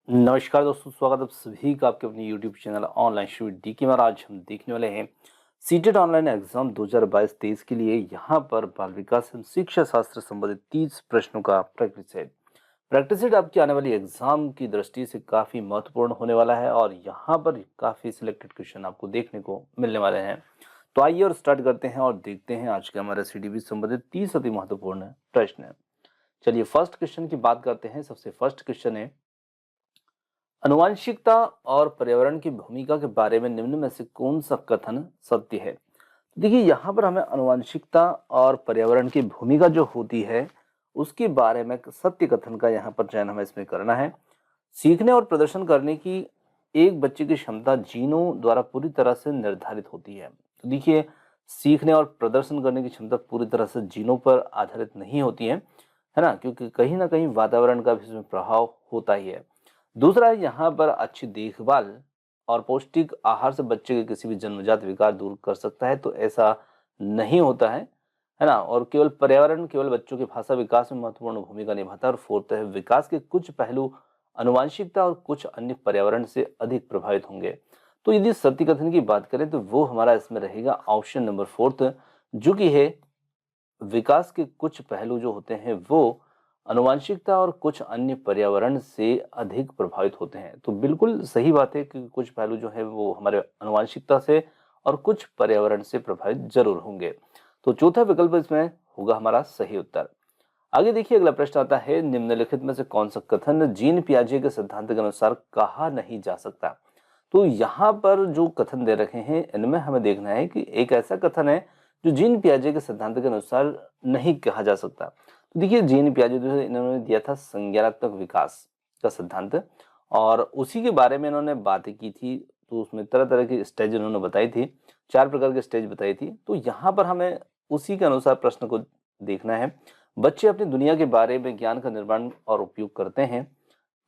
नमस्कार दोस्तों, स्वागत है आप सभी का आपके अपने YouTube channel online student D के में। आज हम देखने वाले हैं सीटेट ऑनलाइन एग्जाम 2022-23 के लिए यहाँ पर बाल विकास एवं शिक्षा शास्त्र संबंधित 30 प्रश्नों का प्रैक्टिस सेट। प्रैक्टिस सेट आपकी आने वाली एग्जाम की दृष्टि से काफी महत्वपूर्ण होने वाला है और यहाँ पर काफी सिलेक्टेड क्वेश्चन आपको देखने को मिलने वाले हैं। तो आइए और स्टार्ट करते हैं और देखते हैं आज के हमारे सीडीबी संबंधित 30 अति महत्वपूर्ण प्रश्न। चलिए फर्स्ट क्वेश्चन की बात करते हैं। सबसे फर्स्ट क्वेश्चन है, आनुवंशिकता और पर्यावरण की भूमिका के बारे में निम्न में से कौन सा कथन सत्य है। देखिए यहाँ पर हमें आनुवंशिकता और पर्यावरण की भूमिका जो होती है उसके बारे में सत्य कथन का यहाँ पर चयन हमें इसमें करना है। सीखने और प्रदर्शन करने की एक बच्चे की क्षमता जीनों द्वारा पूरी तरह से निर्धारित होती है। तो देखिए, सीखने और प्रदर्शन करने की क्षमता पूरी तरह से जीनों पर आधारित नहीं होती है ना, क्योंकि कहीं ना कहीं वातावरण का भी इसमें प्रभाव होता ही है। दूसरा है, यहाँ पर अच्छी देखभाल और पौष्टिक आहार से बच्चे के किसी भी जन्मजात विकार दूर कर सकता है, तो ऐसा नहीं होता है ना। और केवल पर्यावरण केवल बच्चों के भाषा विकास में महत्वपूर्ण भूमिका निभाता है। और फोर्थ है, विकास के कुछ पहलू आनुवांशिकता और कुछ अन्य पर्यावरण से अधिक प्रभावित होंगे। तो यदि सत्य कथन की बात करें तो वो हमारा इसमें रहेगा ऑप्शन नंबर फोर्थ, जो कि है विकास के कुछ पहलू जो होते हैं वो आनुवांशिकता और कुछ अन्य पर्यावरण से अधिक प्रभावित होते हैं। तो बिल्कुल सही बात है कि कुछ पहलू जो है वो हमारे आनुवांशिकता से और कुछ पर्यावरण से प्रभावित जरूर होंगे। तो चौथा विकल्प इसमें होगा हमारा सही उत्तर। आगे देखिए, अगला प्रश्न आता है, निम्नलिखित में से कौन सा कथन जीन पियाजे के सिद्धांत के अनुसार कहा नहीं जा सकता। तो यहाँ पर जो कथन दे रखे हैं इनमें हमें देखना है कि एक ऐसा कथन है जो जीन पियाजे के सिद्धांत के अनुसार नहीं कहा जा सकता। तो देखिए, जीन पियाजे जो है इन्होंने दिया था संज्ञानात्मक विकास का सिद्धांत, और उसी के बारे में इन्होंने बातें की थी। तो उसमें तरह तरह की स्टेज इन्होंने बताई थी, 4 प्रकार की स्टेज बताई थी। तो यहाँ पर हमें उसी के अनुसार प्रश्न को देखना है। बच्चे अपनी दुनिया के बारे में ज्ञान का निर्माण और उपयोग करते हैं,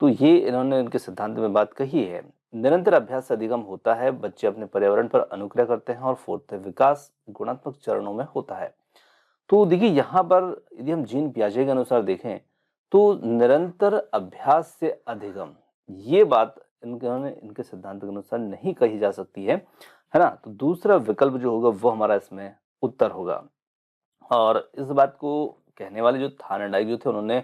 तो ये इन्होंने इनके सिद्धांत में बात कही है। निरंतर अभ्यास से अधिगम होता है, बच्चे अपने पर्यावरण पर अनुक्रिया करते हैं। और फोर्थ है, विकास गुणात्मक चरणों में होता है। तो देखिए, यहाँ पर यदि हम जीन पियाजे के अनुसार देखें तो निरंतर अभ्यास से अधिगम, ये बात इनके सिद्धांत के अनुसार नहीं कही जा सकती है ना। तो दूसरा विकल्प जो होगा वो हमारा इसमें उत्तर होगा। और इस बात को कहने वाले जो थार्नडाइक जो थे उन्होंने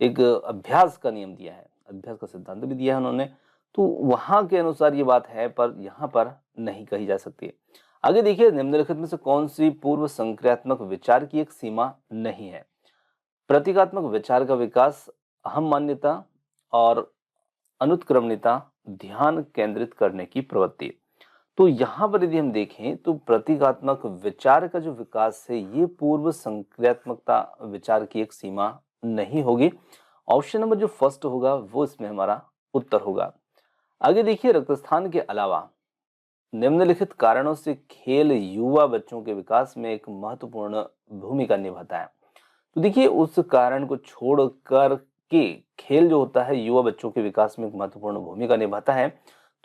एक अभ्यास का नियम दिया है, अभ्यास का सिद्धांत भी दिया है उन्होंने। तो वहां के अनुसार ये बात है, पर यहाँ पर नहीं कही जा सकती। आगे देखिए, निम्नलिखित में से कौन सी पूर्व संक्रियात्मक विचार की एक सीमा नहीं है। प्रतीकात्मक विचार का विकास, अहम मान्यता और अनुत्क्रमणिता, ध्यान केंद्रित करने की प्रवृत्ति। तो यहाँ पर यदि हम देखें तो प्रतीकात्मक विचार का जो विकास है ये पूर्व संक्रियात्मकता विचार की एक सीमा नहीं होगी। ऑप्शन नंबर जो फर्स्ट होगा वो इसमें हमारा उत्तर होगा। आगे देखिए, रक्तस्थान के अलावा निम्नलिखित कारणों से खेल युवा बच्चों के विकास में एक महत्वपूर्ण भूमिका निभाता है। तो देखिए, उस कारण को छोड़ कर के खेल जो होता है युवा बच्चों के विकास में एक महत्वपूर्ण भूमिका निभाता है।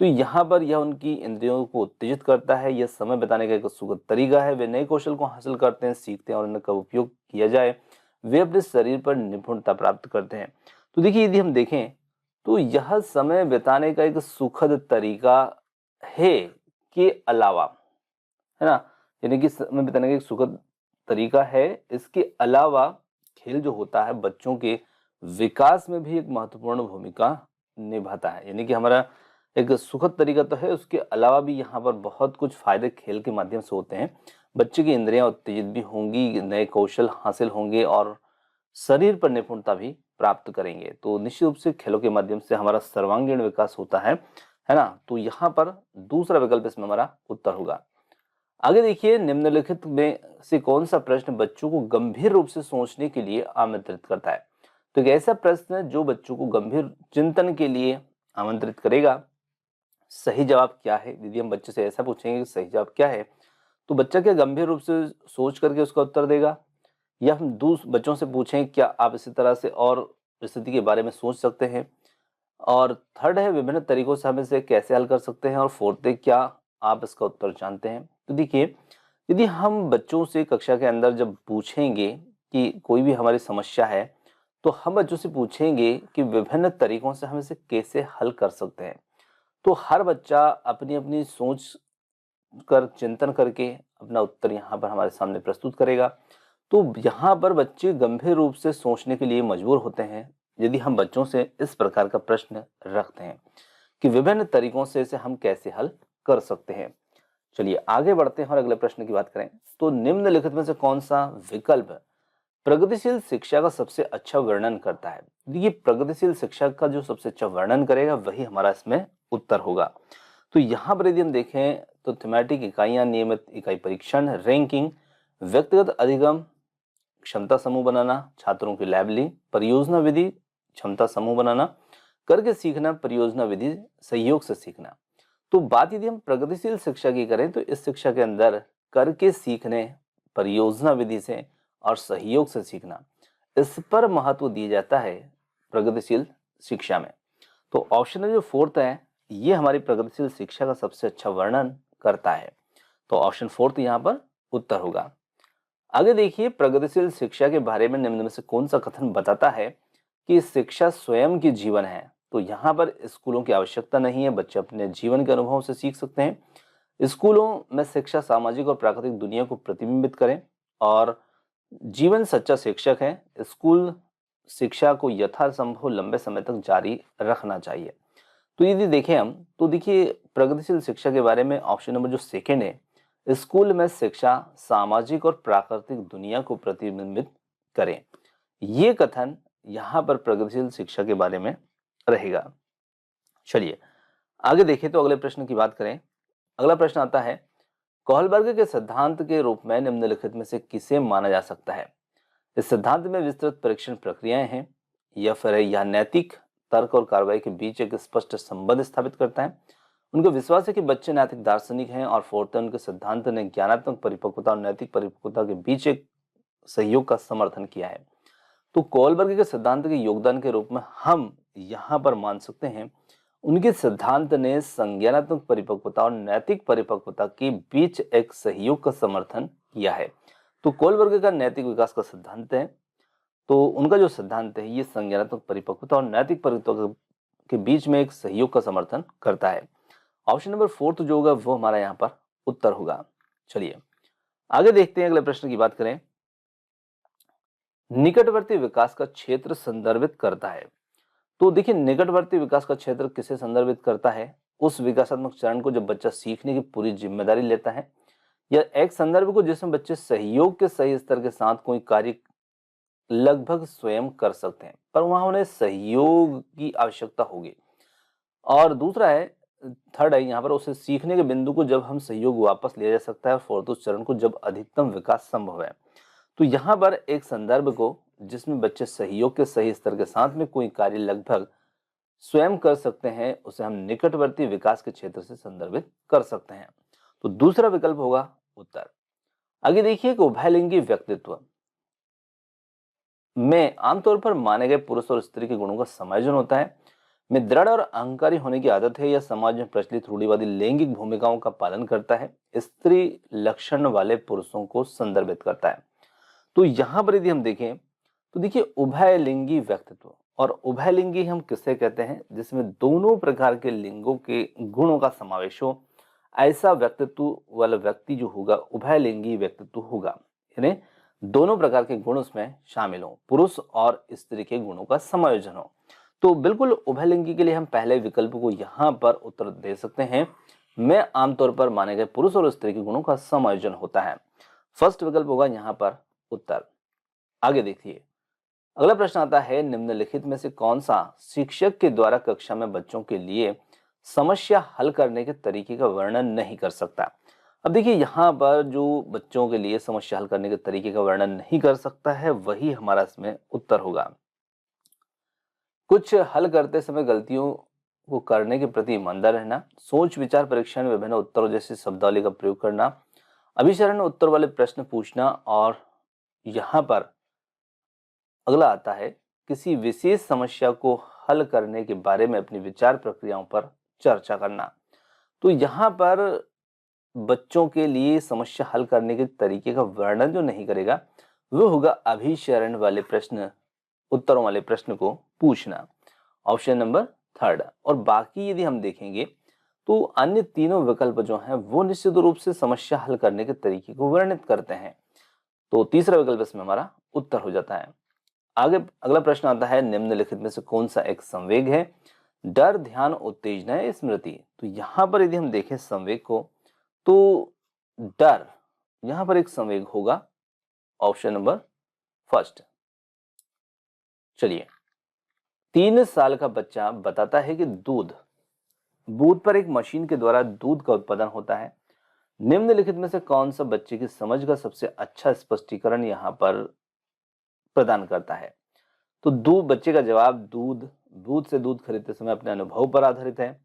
तो यहाँ पर यह उनकी इंद्रियों को उत्तेजित करता है, यह समय बिताने का एक सुखद तरीका है। वे नए कौशल को हासिल करते हैं, सीखते हैं और इनका उपयोग किया जाए वे अपने शरीर पर निपुणता प्राप्त करते हैं। तो देखिए, यदि हम देखें तो यह समय बिताने का एक सुखद तरीका है के अलावा, है ना, यानी कि समय बिताने का एक सुखद तरीका है, इसके अलावा खेल जो होता है बच्चों के विकास में भी एक महत्वपूर्ण भूमिका निभाता है। यानी कि हमारा एक सुखद तरीका तो है, उसके अलावा भी यहाँ पर बहुत कुछ फायदे खेल के माध्यम से होते हैं। बच्चे की इंद्रियां उत्तेजित भी होंगी, नए कौशल हासिल होंगे और शरीर पर निपुणता भी प्राप्त करेंगे। तो निश्चित रूप से खेलों के माध्यम से हमारा सर्वांगीण विकास होता है ना। तो यहाँ पर दूसरा विकल्प इसमें हमारा उत्तर होगा। आगे देखिए, निम्नलिखित में से कौन सा प्रश्न बच्चों को गंभीर रूप से सोचने के लिए आमंत्रित करता है। तो एक ऐसा प्रश्न है जो बच्चों को गंभीर चिंतन के लिए आमंत्रित करेगा। सही जवाब क्या है, यदि हम बच्चे से ऐसा पूछेंगे कि सही जवाब क्या है, तो बच्चा क्या गंभीर रूप से सोच करके उसका उत्तर देगा, या हम दूसरे बच्चों से पूछें क्या आप इसी तरह से और स्थिति के बारे में सोच सकते हैं। और थर्ड है, विभिन्न तरीकों से हम इसे कैसे हल कर सकते हैं। और फोर्थ है, क्या आप इसका उत्तर जानते हैं। तो देखिए, यदि हम बच्चों से कक्षा के अंदर जब पूछेंगे कि कोई भी हमारी समस्या है, तो हम बच्चों से पूछेंगे कि विभिन्न तरीकों से हम इसे कैसे हल कर सकते हैं। तो हर बच्चा अपनी अपनी सोच कर चिंतन करके अपना उत्तर यहाँ पर हमारे सामने प्रस्तुत करेगा। तो यहाँ पर बच्चे गंभीर रूप से सोचने के लिए मजबूर होते हैं यदि हम बच्चों से इस प्रकार का प्रश्न रखते हैं कि विभिन्न तरीकों से इसे हम कैसे हल कर सकते हैं। चलिए आगे बढ़ते हैं और अगले प्रश्न की बात करें। तो निम्नलिखित में से कौन सा विकल्प प्रगतिशील शिक्षा का सबसे अच्छा वर्णन करता है? देखिए, प्रगतिशील शिक्षा का जो सबसे अच्छा वर्णन करेगा वही हमारा इसमें उत्तर होगा। तो यहाँ पर यदि हम देखें तो थीमेटिक इकाइयां, नियमित इकाई परीक्षण, रैंकिंग, व्यक्तिगत अधिगम, क्षमता समूह बनाना, छात्रों की लैबलिंग, परियोजना विधि, क्षमता समूह बनाना, करके सीखना, परियोजना विधि, सहयोग से सीखना। तो बात यदि हम प्रगतिशील शिक्षा की करें तो इस शिक्षा के अंदर करके सीखने, परियोजना विधि से और सहयोग से सीखना, इस पर महत्व दिया जाता है प्रगतिशील शिक्षा में। तो ऑप्शन जो फोर्थ है ये हमारी प्रगतिशील शिक्षा का सबसे अच्छा वर्णन करता है। तो ऑप्शन फोर्थ यहाँ पर उत्तर होगा। आगे देखिए, प्रगतिशील शिक्षा के बारे में निम्न में से कौन सा कथन बताता है कि शिक्षा स्वयं की जीवन है? तो यहाँ पर स्कूलों की आवश्यकता नहीं है, बच्चे अपने जीवन के अनुभव से सीख सकते हैं। स्कूलों में शिक्षा सामाजिक और प्राकृतिक दुनिया को प्रतिबिंबित करें और जीवन सच्चा शिक्षक है। स्कूल शिक्षा को यथासंभव लंबे समय तक जारी रखना चाहिए। तो यदि देखें हम तो देखिए, प्रगतिशील शिक्षा के बारे में ऑप्शन नंबर जो सेकेंड है, स्कूल में शिक्षा सामाजिक और प्राकृतिक दुनिया को प्रतिबिंबित करें, ये कथन यहाँ पर प्रगतिशील शिक्षा के बारे में रहेगा। चलिए आगे देखें तो अगले प्रश्न की बात करें। अगला प्रश्न आता है, कोहलबर्ग के सिद्धांत के रूप में निम्नलिखित में से किसे माना जा सकता है? इस सिद्धांत में विस्तृत परीक्षण प्रक्रियाएं हैं या फिर यह नैतिक तर्क और कार्रवाई के बीच एक स्पष्ट संबंध स्थापित करता है। उनका विश्वास है कि बच्चे नैतिक दार्शनिक हैं और फोर्थ उनके सिद्धांत ने ज्ञानात्मक परिपक्वता और नैतिक परिपक्वता के बीच एक सहयोग का समर्थन किया है। तो कोहलबर्ग के सिद्धांत के योगदान के रूप में हम यहाँ पर मान सकते हैं उनके सिद्धांत ने संज्ञानात्मक परिपक्वता और नैतिक परिपक्वता के बीच एक सहयोग का समर्थन किया है। तो कोहलबर्ग का नैतिक विकास का सिद्धांत है, तो उनका जो सिद्धांत है ये संज्ञानात्मक परिपक्वता और नैतिक परिपक्वता के बीच में एक सहयोग का समर्थन करता है। ऑप्शन नंबर फोर्थ जो होगा वो हमारा यहाँ पर उत्तर होगा। चलिए आगे देखते हैं, अगले प्रश्न की बात करें। निकटवर्ती विकास का क्षेत्र संदर्भित करता है। तो देखिए, निकटवर्ती विकास का क्षेत्र किसे संदर्भित करता है? उस विकासात्मक चरण को जब बच्चा सीखने की पूरी जिम्मेदारी लेता है, या एक संदर्भ को जिसमें बच्चे सहयोग के सही स्तर के साथ कोई कार्य लगभग स्वयं कर सकते हैं पर वहां उन्हें सहयोग की आवश्यकता होगी। और दूसरा है, थर्ड है यहाँ पर, उसे सीखने के बिंदु को जब हम सहयोग वापस लिया जा सकता है। और फोर्थ, उस चरण को जब अधिकतम विकास संभव है। तो यहाँ पर एक संदर्भ को जिसमें बच्चे सहयोग के सही स्तर के साथ में कोई कार्य लगभग स्वयं कर सकते हैं उसे हम निकटवर्ती विकास के क्षेत्र से संदर्भित कर सकते हैं। तो दूसरा विकल्प होगा उत्तर। आगे देखिए कि उभयलिंगी व्यक्तित्व में आमतौर पर माने गए पुरुष और स्त्री के गुणों का समायोजन होता है। में दृढ़ और अहंकारी होने की आदत है या समाज में प्रचलित रूढ़िवादी लैंगिक भूमिकाओं का पालन करता है। स्त्री लक्षण वाले पुरुषों को संदर्भित करता है। तो यहाँ पर यदि हम देखें तो देखिए, उभयलिंगी व्यक्तित्व, और उभयलिंगी हम किसे कहते हैं? जिसमें दोनों प्रकार के लिंगों के गुणों का समावेश हो, ऐसा व्यक्तित्व वाला व्यक्ति जो होगा उभयलिंगी व्यक्तित्व होगा। यानी दोनों प्रकार के गुण उसमें शामिल हो, पुरुष और स्त्री के गुणों का समायोजन हो। तो बिल्कुल उभयलिंगी के लिए हम पहले विकल्प को यहाँ पर उत्तर दे सकते हैं। में आमतौर पर माने गए पुरुष और स्त्री के गुणों का समायोजन होता है। फर्स्ट विकल्प होगा यहाँ पर उत्तर। आगे देखिए, अगला प्रश्न आता है, निम्नलिखित में से कौन सा शिक्षक के द्वारा कक्षा में बच्चों के लिए समस्या हल करने के तरीके का वर्णन नहीं कर सकता? अब देखिए, यहाँ पर जो बच्चों के लिए समस्या हल करने के तरीके का वर्णन नहीं कर सकता है वही हमारा इसमें उत्तर होगा। कुछ हल करते समय गलतियों को करने के प्रति ईमानदार रहना, सोच विचार परीक्षण, विभिन्न उत्तरों जैसी शब्दावली का प्रयोग करना, अभिसरण उत्तर वाले प्रश्न पूछना, और यहाँ पर अगला आता है किसी विशेष समस्या को हल करने के बारे में अपनी विचार प्रक्रियाओं पर चर्चा करना। तो यहाँ पर बच्चों के लिए समस्या हल करने के तरीके का वर्णन जो नहीं करेगा वो होगा अभिसरण वाले प्रश्न उत्तरों वाले प्रश्न को पूछना, ऑप्शन नंबर थर्ड। और बाकी यदि हम देखेंगे तो अन्य तीनों विकल्प जो हैं वो निश्चित रूप से समस्या हल करने के तरीके को वर्णित करते हैं। तो तीसरा विकल्प इसमें हमारा उत्तर हो जाता है। आगे अगला प्रश्न आता है, निम्नलिखित में से कौन सा एक संवेग है? डर, ध्यान, उत्तेजना या स्मृति? तो यहाँ पर यदि हम देखें संवेग को तो डर यहाँ पर एक संवेग होगा, ऑप्शन नंबर फर्स्ट। चलिए, 3 साल का बच्चा बताता है कि दूध बूथ पर एक मशीन के द्वारा दूध का उत्पादन होता है। निम्नलिखित में से कौन सा बच्चे की समझ का सबसे अच्छा स्पष्टीकरण यहाँ पर प्रदान करता है? तो बच्चे का जवाब दूध, बूथ से दूध खरीदते समय अपने अनुभव पर आधारित है।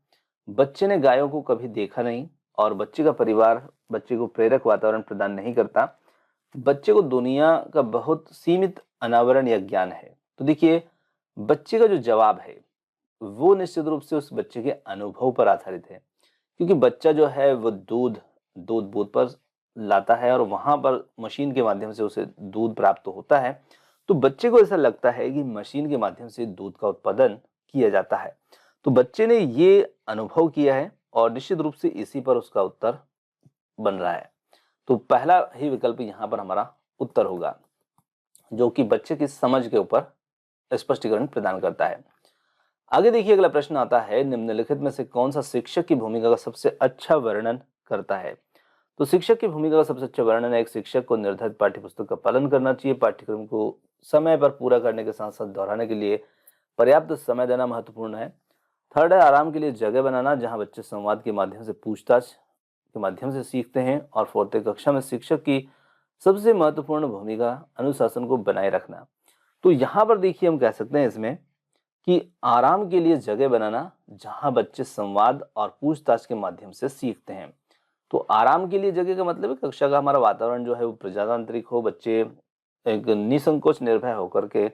बच्चे ने गायों को कभी देखा नहीं और बच्चे का परिवार बच्चे को प्रेरक वातावरण प्रदान नहीं करता। बच्चे को दुनिया का बहुत सीमित अनावरण या ज्ञान है। तो देखिए, बच्चे का जो जवाब है वो निश्चित रूप से उस बच्चे के अनुभव पर आधारित है, क्योंकि बच्चा जो है वो दूध बूथ पर लाता है और वहां पर मशीन के माध्यम से उसे दूध प्राप्त होता है। तो बच्चे को ऐसा लगता है कि मशीन के माध्यम से दूध का उत्पादन किया जाता है। तो बच्चे ने ये अनुभव किया है और निश्चित रूप से इसी पर उसका उत्तर बन रहा है। तो पहला ही विकल्प यहाँ पर हमारा उत्तर होगा, जो कि बच्चे की समझ के ऊपर स्पष्टीकरण प्रदान करता है। आगे देखिए, अगला प्रश्न आता है, निम्नलिखित में से कौन सा शिक्षक की भूमिका का सबसे अच्छा वर्णन करता है? तो शिक्षक की भूमिका का सबसे अच्छा वर्णन है, एक शिक्षक को निर्धारित पाठ्यपुस्तक का पालन करना चाहिए, पाठ्यक्रम को समय पर पूरा करने के साथ साथ दोहराने के लिए पर्याप्त समय देना महत्वपूर्ण है। थर्ड है, आराम के लिए जगह बनाना जहां बच्चे संवाद के माध्यम से पूछताछ के माध्यम से सीखते हैं। और फोर्थ है, कक्षा में शिक्षक की सबसे महत्वपूर्ण भूमिका अनुशासन को बनाए रखना। तो यहाँ पर देखिए, हम कह सकते हैं इसमें कि आराम के लिए जगह बनाना जहां बच्चे संवाद और पूछताछ के माध्यम से सीखते हैं। तो आराम के लिए जगह का मतलब है कक्षा का हमारा वातावरण जो है वो प्रजातांत्रिक हो, बच्चे एक निसंकोच निर्भय होकर के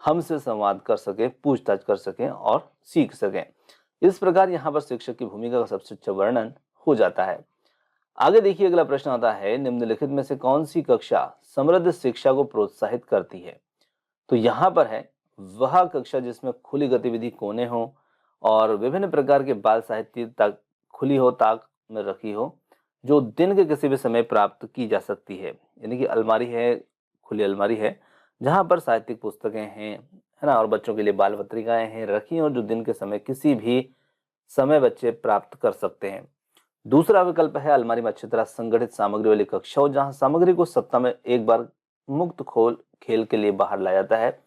हमसे संवाद कर सके, पूछताछ कर सकें और सीख सकें। इस प्रकार यहाँ पर शिक्षक की भूमिका का सबसे अच्छा वर्णन हो जाता है। आगे देखिए, अगला प्रश्न आता है, निम्नलिखित में से कौन सी कक्षा समृद्ध शिक्षा को प्रोत्साहित करती है? तो यहाँ पर है वह कक्षा जिसमें खुली गतिविधि कोने हो और विभिन्न प्रकार के बाल साहित्य तक खुली हो, ताक में रखी हो, जो दिन के किसी भी समय प्राप्त की जा सकती है। यानी कि अलमारी है, खुली अलमारी है जहाँ पर साहित्यिक पुस्तकें हैं, है ना, और बच्चों के लिए बाल पत्रिकाएं हैं रखी, और जो दिन के समय किसी भी समय बच्चे प्राप्त कर सकते हैं। दूसरा विकल्प है, अलमारी में अच्छी तरह संगठित सामग्री वाली कक्षा हो जहाँ सामग्री को सप्ताह में एक बार मुक्त खोल खेल के लिए बाहर लाया जाता है।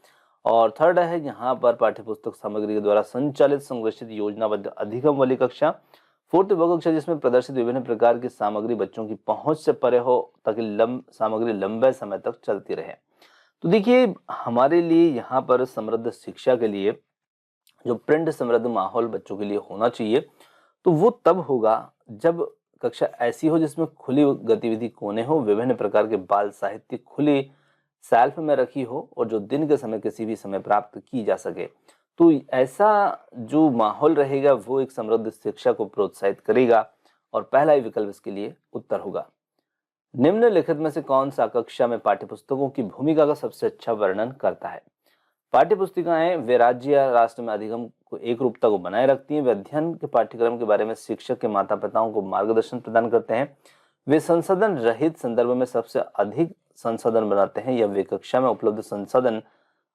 और थर्ड है, यहाँ पर पाठ्यपुस्तक सामग्री के द्वारा संचालित संरचित योजनाबद्ध अधिगम वाली कक्षा। फोर्थ वह कक्षा जिसमें प्रदर्शित विभिन्न प्रकार की सामग्री बच्चों की पहुंच से परे हो ताकि सामग्री लंबे समय तक चलती रहे। तो देखिए, हमारे लिए यहाँ पर समृद्ध शिक्षा के लिए जो प्रिंट समृद्ध माहौल बच्चों के लिए होना चाहिए, तो वो तब होगा जब कक्षा ऐसी हो जिसमें खुली गतिविधि कोने हो, विभिन्न प्रकार के बाल साहित्य खुली सेल्फ में रखी हो और जो दिन के समय किसी भी समय प्राप्त की जा सके। तो ऐसा जो माहौल रहेगा वो एक समृद्ध शिक्षा को प्रोत्साहित करेगा और पहला ही विकल्प इसके लिए उत्तर होगा। निम्नलिखित में से कौन सा कक्षा में पाठ्यपुस्तकों की भूमिका का सबसे अच्छा वर्णन करता है? पाठ्यपुस्तिकाएं वे राज्य या राष्ट्र में अधिगम को एक रूपता को बनाए रखती हैं। वे अध्ययन के पाठ्यक्रम के बारे में शिक्षक के माता पिताओं को मार्गदर्शन प्रदान करते हैं। वे संसाधन रहित संदर्भ में सबसे अधिक संसाधन बनाते हैं या वे कक्षा में उपलब्ध संसाधन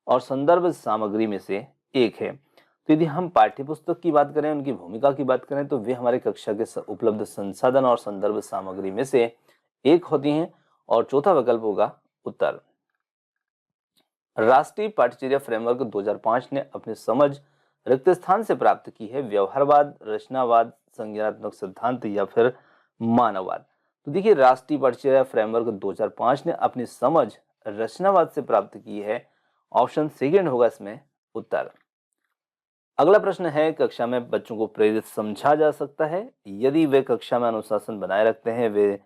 और संदर्भ सामग्री में से एक है। तो यदि हम पाठ्यपुस्तक की बात करें, उनकी भूमिका की बात करें, तो वे हमारे कक्षा के उपलब्ध संसाधन और संदर्भ सामग्री में से एक होती हैं। और चौथा विकल्प होगा उत्तर। राष्ट्रीय पाठ्यचर्या फ्रेमवर्क 2005 ने अपनी समझ रिक्त स्थान से प्राप्त की है, व्यवहारवाद, रचनावाद, संज्ञानात्मक सिद्धांत या फिर मानववाद। तो देखिए, राष्ट्रीय पाठ्यचर्या फ्रेमवर्क 2005 ने अपनी समझ रचनावाद से प्राप्त की है, ऑप्शन सेकंड होगा इसमें उत्तर। अगला प्रश्न है, कक्षा में बच्चों को प्रेरित समझा जा सकता है यदि वे कक्षा में अनुशासन बनाए रखते हैं, वे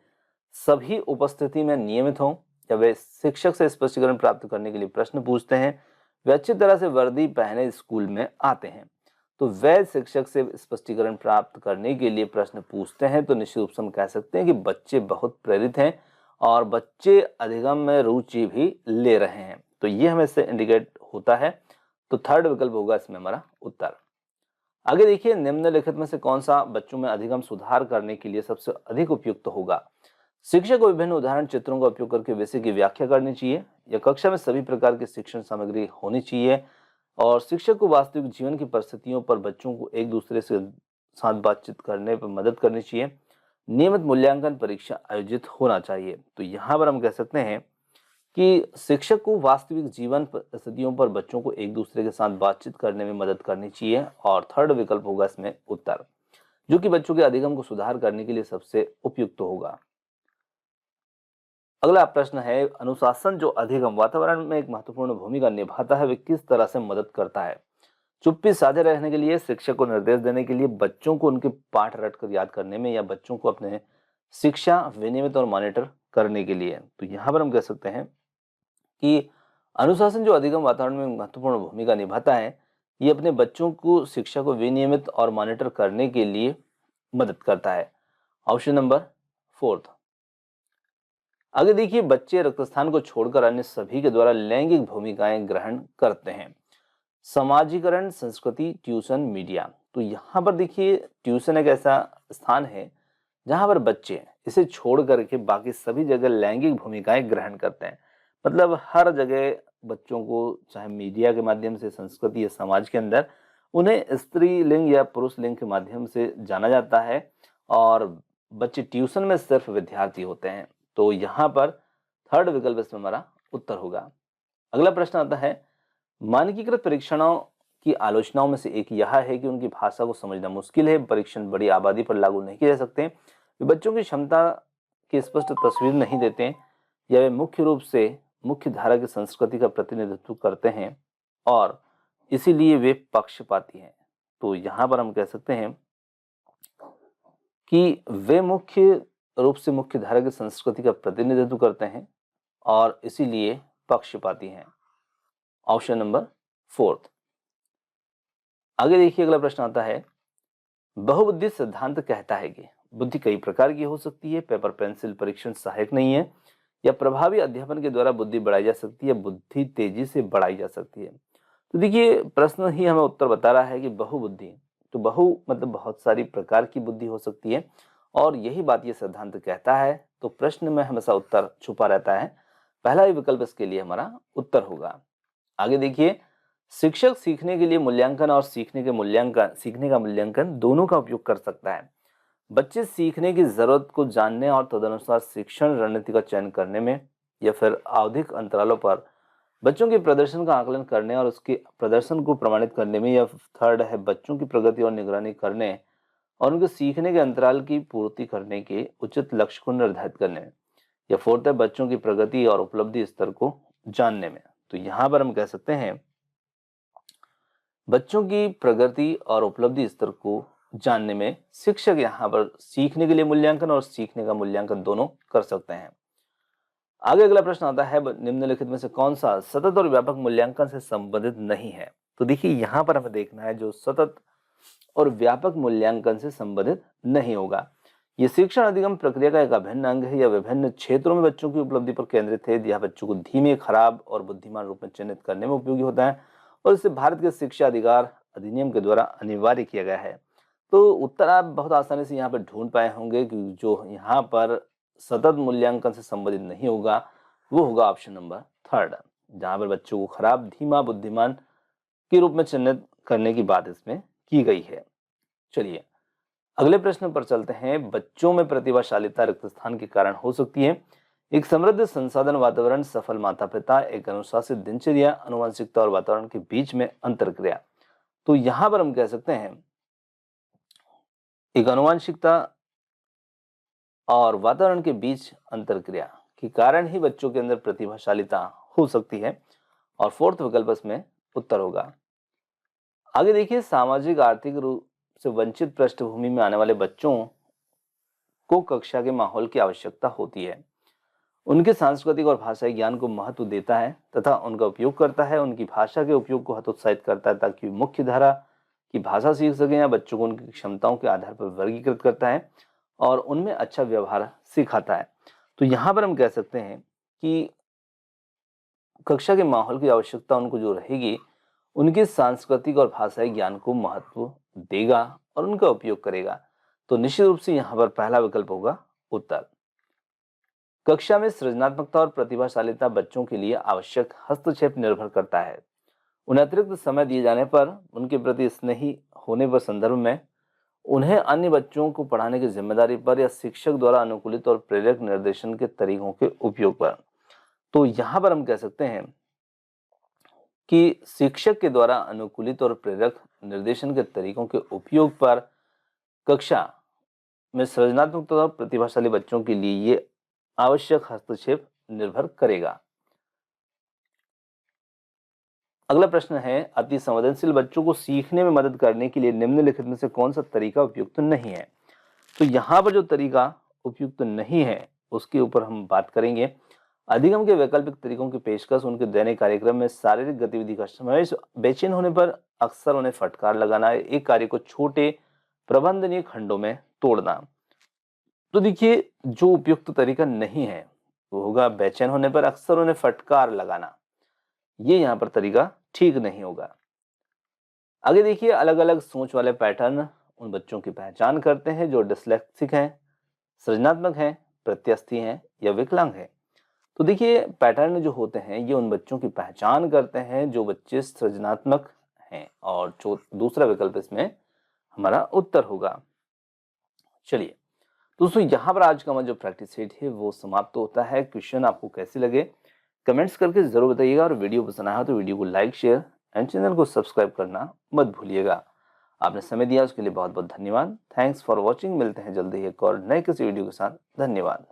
सभी उपस्थिति में नियमित हों, या वे शिक्षक से स्पष्टीकरण प्राप्त करने के लिए प्रश्न पूछते हैं, वे अच्छी तरह से वर्दी पहने स्कूल में आते हैं। तो वे शिक्षक से स्पष्टीकरण प्राप्त करने के लिए प्रश्न पूछते हैं, तो निश्चित रूप से हम कह सकते हैं कि बच्चे बहुत प्रेरित हैं और बच्चे अधिगम में रुचि भी ले रहे हैं। तो ये हमें इससे इंडिकेट होता है। तो थर्ड विकल्प होगा इसमें हमारा उत्तर। आगे देखिए, निम्नलिखित में से कौन सा बच्चों में अधिगम सुधार करने के लिए सबसे अधिक उपयुक्त होगा? शिक्षक को विभिन्न उदाहरण चित्रों का उपयोग करके विषय की व्याख्या करनी चाहिए, या कक्षा में सभी प्रकार की शिक्षण सामग्री होनी चाहिए, और शिक्षक को वास्तविक जीवन की परिस्थितियों पर बच्चों को एक दूसरे से साथ बातचीत करने पर मदद करनी चाहिए, नियमित मूल्यांकन परीक्षा आयोजित होना चाहिए। तो यहाँ पर हम कह सकते हैं कि शिक्षक को वास्तविक जीवन परिस्थितियों पर बच्चों को एक दूसरे के साथ बातचीत करने में मदद करनी चाहिए, और थर्ड विकल्प होगा इसमें उत्तर, जो कि बच्चों के अधिगम को सुधार करने के लिए सबसे उपयुक्त होगा। अगला प्रश्न है, अनुशासन जो अधिगम वातावरण में एक महत्वपूर्ण भूमिका निभाता है, वे किस तरह से मदद करता है? चुप्पी साधे रहने के लिए, शिक्षक को निर्देश देने के लिए, बच्चों को उनके पाठ रटकर याद करने में, या बच्चों को अपने शिक्षा विनियमित और मॉनिटर करने के लिए? तो यहाँ पर हम कह सकते हैं कि अनुशासन जो अधिगम वातावरण में महत्वपूर्ण भूमिका निभाता है, ये अपने बच्चों को शिक्षा को विनियमित और मॉनिटर करने के लिए मदद करता है। Option number fourth. आगे देखिए, बच्चे रक्तस्थान को छोड़कर अन्य सभी के द्वारा लैंगिक भूमिकाएं ग्रहण करते हैं। समाजीकरण, संस्कृति, ट्यूशन, मीडिया। तो यहाँ पर देखिए, ट्यूशन एक ऐसा स्थान है जहाँ पर बच्चे इसे छोड़ करके बाकी सभी जगह लैंगिक भूमिकाएं ग्रहण करते हैं। मतलब हर जगह बच्चों को, चाहे मीडिया के माध्यम से, संस्कृति या समाज के अंदर, उन्हें स्त्री लिंग या पुरुष लिंग के माध्यम से जाना जाता है, और बच्चे ट्यूशन में सिर्फ विद्यार्थी होते हैं। तो यहाँ पर थर्ड विकल्प इसमें हमारा उत्तर होगा। अगला प्रश्न आता है, मानकीकृत परीक्षणों की आलोचनाओं में से एक यह है कि उनकी भाषा को समझना मुश्किल है, परीक्षण बड़ी आबादी पर लागू नहीं किए जा सकते, वे बच्चों की क्षमता की स्पष्ट तस्वीर नहीं देते, या वे मुख्य रूप से मुख्य धारा की संस्कृति का प्रतिनिधित्व करते हैं, और इसीलिए वे पक्षपाती हैं। तो यहाँ पर हम कह सकते हैं कि वे मुख्य रूप से मुख्य धारा की संस्कृति का प्रतिनिधित्व करते हैं, और इसीलिए पक्षपाती हैं। Option number fourth. आगे देखिए, अगला प्रश्न आता है, बहुबुद्धि सिद्धांत कहता है कि बुद्धि कई प्रकार की हो सकती है, पेपर पेंसिल परीक्षण सहायक नहीं है, या प्रभावी अध्यापन के द्वारा बुद्धि बढ़ाई जा सकती है, बुद्धि तेजी से बढ़ाई जा सकती है। तो देखिए, प्रश्न ही हमें उत्तर बता रहा है कि बहुबुद्धि, तो बहु मतलब बहुत सारी प्रकार की बुद्धि हो सकती है, और यही बात ये सिद्धांत कहता है। तो प्रश्न में हमेशा उत्तर छुपा रहता है, पहला ही विकल्प इसके लिए हमारा उत्तर होगा। आगे देखिए, शिक्षक सीखने के लिए मूल्यांकन और सीखने का मूल्यांकन दोनों का उपयोग कर सकता है। बच्चे सीखने की जरूरत को जानने और तदनुसार शिक्षण रणनीति का चयन करने में, या फिर आवधिक अंतरालों पर बच्चों के प्रदर्शन का आकलन करने और उसके प्रदर्शन को प्रमाणित करने में, या थर्ड है बच्चों की प्रगति और निगरानी करने और उनके सीखने के अंतराल की पूर्ति करने के उचित लक्ष्य को निर्धारित करने में, या फोर्थ है बच्चों की प्रगति और उपलब्धि स्तर को जानने में। तो यहाँ पर हम कह सकते हैं, बच्चों की प्रगति और उपलब्धि स्तर को जानने में शिक्षक यहाँ पर सीखने के लिए मूल्यांकन और सीखने का मूल्यांकन दोनों कर सकते हैं। आगे अगला प्रश्न आता है, निम्नलिखित में से कौन सा सतत और व्यापक मूल्यांकन से संबंधित नहीं है? तो देखिए, यहाँ पर हमें देखना है जो सतत और व्यापक मूल्यांकन से संबंधित नहीं होगा। ये शिक्षण अधिगम प्रक्रिया का एक अभिन्न अंग है, या विभिन्न क्षेत्रों में बच्चों की उपलब्धि पर केंद्रित है, या बच्चों को धीमे, खराब और बुद्धिमान रूप में चिन्हित करने में उपयोगी होता है, और इसे भारत के शिक्षा अधिकार अधिनियम के द्वारा अनिवार्य किया गया है। तो उत्तर आप बहुत आसानी से यहाँ पर ढूंढ पाए होंगे कि जो यहाँ पर सतत मूल्यांकन से संबंधित नहीं होगा, वो होगा ऑप्शन नंबर थर्ड, जहाँ पर बच्चों को खराब, धीमा, बुद्धिमान के रूप में चिन्हित करने की बात इसमें की गई है। चलिए अगले प्रश्न पर चलते हैं। बच्चों में प्रतिभाशालीता रिक्त स्थान के कारण हो सकती है। एक समृद्ध संसाधन वातावरण, सफल माता पिता, एक अनुशासित दिनचर्या, आनुवंशिकता और वातावरण के बीच में अंतरक्रिया। तो यहां पर हम कह सकते हैं एक आनुवंशिकता और वातावरण के बीच अंतरक्रिया के कारण ही बच्चों के अंदर प्रतिभाशालीता हो सकती है, और फोर्थ विकल्प इसमें उत्तर होगा। आगे देखिए, सामाजिक आर्थिक रूप से वंचित पृष्ठभूमि में आने वाले बच्चों को कक्षा के माहौल की आवश्यकता होती है। उनके सांस्कृतिक और भाषाई ज्ञान को महत्व देता है तथा उनका उपयोग करता है, उनकी भाषा के उपयोग को हतोत्साहित करता है ताकि मुख्य धारा की भाषा सीख सकें, या बच्चों को उनकी क्षमताओं के आधार पर वर्गीकृत करता है और उनमें अच्छा व्यवहार सिखाता है। तो यहाँ पर हम कह सकते हैं कि कक्षा के माहौल की आवश्यकता उनको जो रहेगी, उनके सांस्कृतिक और भाषाई ज्ञान को महत्व देगा और उनका उपयोग करेगा। तो निश्चित रूप से यहाँ पर पहला विकल्प होगा उत्तर। कक्षा में सृजनात्मकता और प्रतिभाशालीता बच्चों के लिए आवश्यक हस्तक्षेप निर्भर करता है। उन्हें अतिरिक्त समय दिए जाने पर, उनके प्रति स्नेही होने पर संदर्भ में, उन्हें अन्य बच्चों को पढ़ाने की जिम्मेदारी पर, या शिक्षक द्वारा अनुकूलित और प्रेरक निर्देशन के तरीकों के उपयोग पर। तो यहाँ पर हम कह सकते हैं कि शिक्षक के द्वारा अनुकूलित और प्रेरक निर्देशन के तरीकों के उपयोग पर कक्षा में सृजनात्मक और प्रतिभाशाली बच्चों के लिए ये आवश्यक हस्तक्षेप निर्भर करेगा। अगला प्रश्न है, अति संवेदनशील बच्चों को सीखने में मदद करने के लिए निम्नलिखित में से कौन सा तरीका उपयुक्त नहीं है। तो यहाँ पर जो तरीका उपयुक्त नहीं है उसके ऊपर हम बात करेंगे। अधिगम के वैकल्पिक तरीकों की पेशकश, उनके दैनिक कार्यक्रम में शारीरिक गतिविधि का समावेश, बेचैन होने पर अक्सर उन्हें फटकार लगाना, एक कार्य को छोटे प्रबंधनीय खंडों में तोड़ना। तो देखिए, जो उपयुक्त तरीका नहीं है वो होगा बेचैन होने पर अक्सर उन्हें फटकार लगाना। ये यहाँ पर तरीका ठीक नहीं होगा। आगे देखिए, अलग अलग सोच वाले पैटर्न उन बच्चों की पहचान करते हैं जो डिस्लेक्सिक हैं, सृजनात्मक हैं, प्रत्यस्थी हैं या विकलांग हैं। तो देखिए, पैटर्न जो होते हैं ये उन बच्चों की पहचान करते हैं जो बच्चे सृजनात्मक हैं, और जो दूसरा विकल्प इसमें हमारा उत्तर होगा। चलिए दोस्तों, यहाँ पर आज का हमारा जो प्रैक्टिस सेट है वो समाप्त होता है। क्वेश्चन आपको कैसे लगे कमेंट्स करके जरूर बताइएगा, और वीडियो पसंद आया तो वीडियो को लाइक, शेयर एंड चैनल को सब्सक्राइब करना मत भूलिएगा। आपने समय दिया उसके लिए बहुत बहुत धन्यवाद। Thanks for watching. मिलते हैं जल्दी एक और नए किसी वीडियो के साथ। धन्यवाद।